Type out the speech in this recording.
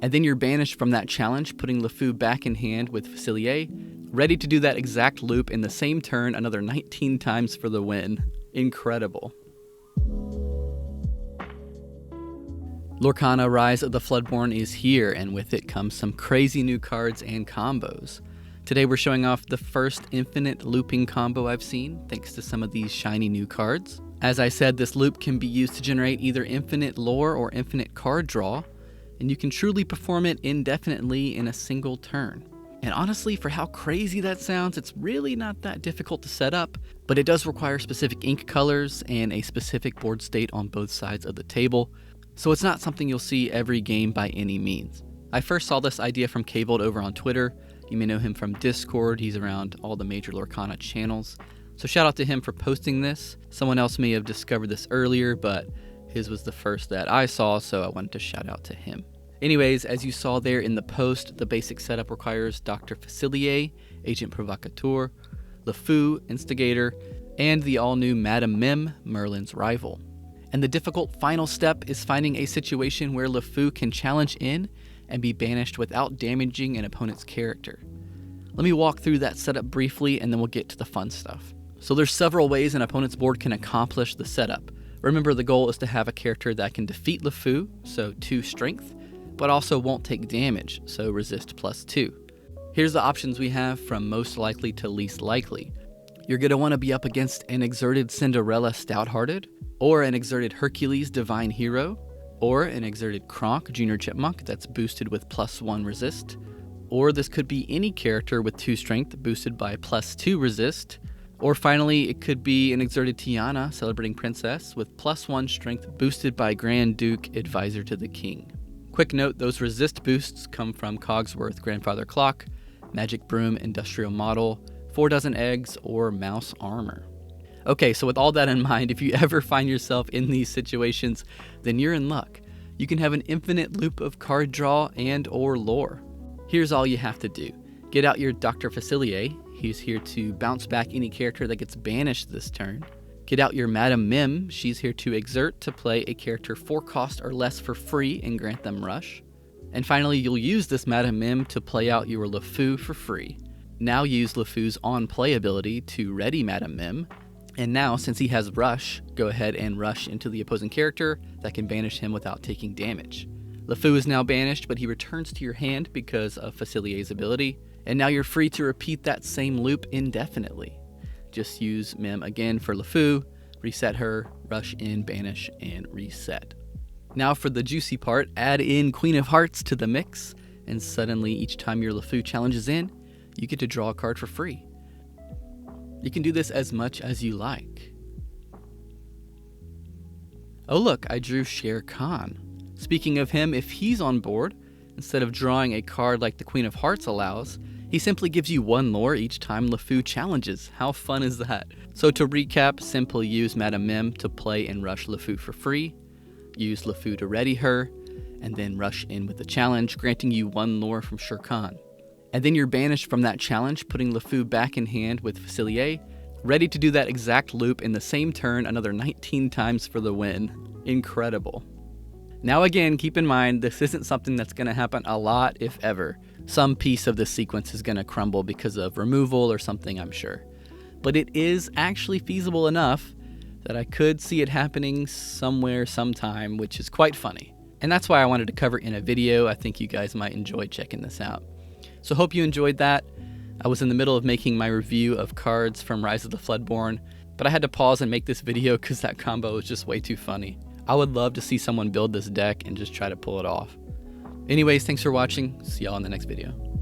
And then you're banished from that challenge, putting LeFou back in hand with Facilier, ready to do that exact loop in the same turn another 19 times for the win. Incredible. Lorcana Rise of the Floodborn is here, and with it comes some crazy new cards and combos. Today we're showing off the first infinite looping combo I've seen, thanks to some of these shiny new cards. As I said, this loop can be used to generate either infinite lore or infinite card draw, and you can truly perform it indefinitely in a single turn. And honestly, for how crazy that sounds, it's really not that difficult to set up, but it does require specific ink colors and a specific board state on both sides of the table, so it's not something you'll see every game by any means. I first saw this idea from Kvold over on Twitter. You may know him from Discord. He's around all the major Lorcana channels. So shout out to him for posting this. Someone else may have discovered this earlier, but his was the first that I saw, so I wanted to shout out to him. Anyways, as you saw there in the post, the basic setup requires Dr. Facilier, Agent Provocateur, LeFou, Instigator, and the all-new Madame Mim, Merlin's rival. And the difficult final step is finding a situation where LeFou can challenge in and be banished without damaging an opponent's character. Let me walk through that setup briefly and then we'll get to the fun stuff. So there's several ways an opponent's board can accomplish the setup. Remember, the goal is to have a character that can defeat LeFou, so 2 strength, but also won't take damage, so resist +2. Here's the options we have from most likely to least likely. You're going to want to be up against an exerted Cinderella Stouthearted, or an exerted Hercules Divine Hero, or an exerted Kronk Junior Chipmunk that's boosted with +1 resist, or this could be any character with 2 strength boosted by +2 resist, or finally it could be an exerted Tiana Celebrating Princess with +1 strength boosted by Grand Duke Advisor to the King. Quick note, those resist boosts come from Cogsworth Grandfather Clock, Magic Broom Industrial Model, 4 Dozen Eggs, or Mouse Armor. Okay, so with all that in mind, if you ever find yourself in these situations, then you're in luck. You can have an infinite loop of card draw and or lore. Here's all you have to do. Get out your Dr. Facilier. He's here to bounce back any character that gets banished this turn. Get out your Madame Mim. She's here to exert to play a character 4 cost or less for free and grant them rush. And finally, you'll use this Madame Mim to play out your LeFou for free. Now use LeFou's on-play ability to ready Madame Mim. And now, since he has rush, go ahead and rush into the opposing character that can banish him without taking damage. LeFou is now banished, but he returns to your hand because of Facilier's ability, and now you're free to repeat that same loop indefinitely. Just use Mim again for LeFou, reset her, rush in, banish, and reset. Now for the juicy part, add in Queen of Hearts to the mix, and suddenly each time your LeFou challenges in, you get to draw a card for free. You can do this as much as you like. Oh look, I drew Shere Khan. Speaking of him, if he's on board, instead of drawing a card like the Queen of Hearts allows, he simply gives you 1 lore each time LeFou challenges. How fun is that? So to recap, simply use Madame Mim to play and rush LeFou for free, use LeFou to ready her, and then rush in with the challenge, granting you 1 lore from Shere Khan. And then you're banished from that challenge, putting LeFou back in hand with Facilier, ready to do that exact loop in the same turn another 19 times for the win. Incredible. Now again, keep in mind, this isn't something that's going to happen a lot, if ever. Some piece of this sequence is going to crumble because of removal or something, I'm sure. But it is actually feasible enough that I could see it happening somewhere, sometime, which is quite funny. And that's why I wanted to cover it in a video. I think you guys might enjoy checking this out. So hope you enjoyed that. I was in the middle of making my review of cards from Rise of the Floodborn, but I had to pause and make this video because that combo was just way too funny. I would love to see someone build this deck and just try to pull it off. Anyways, thanks for watching. See y'all in the next video.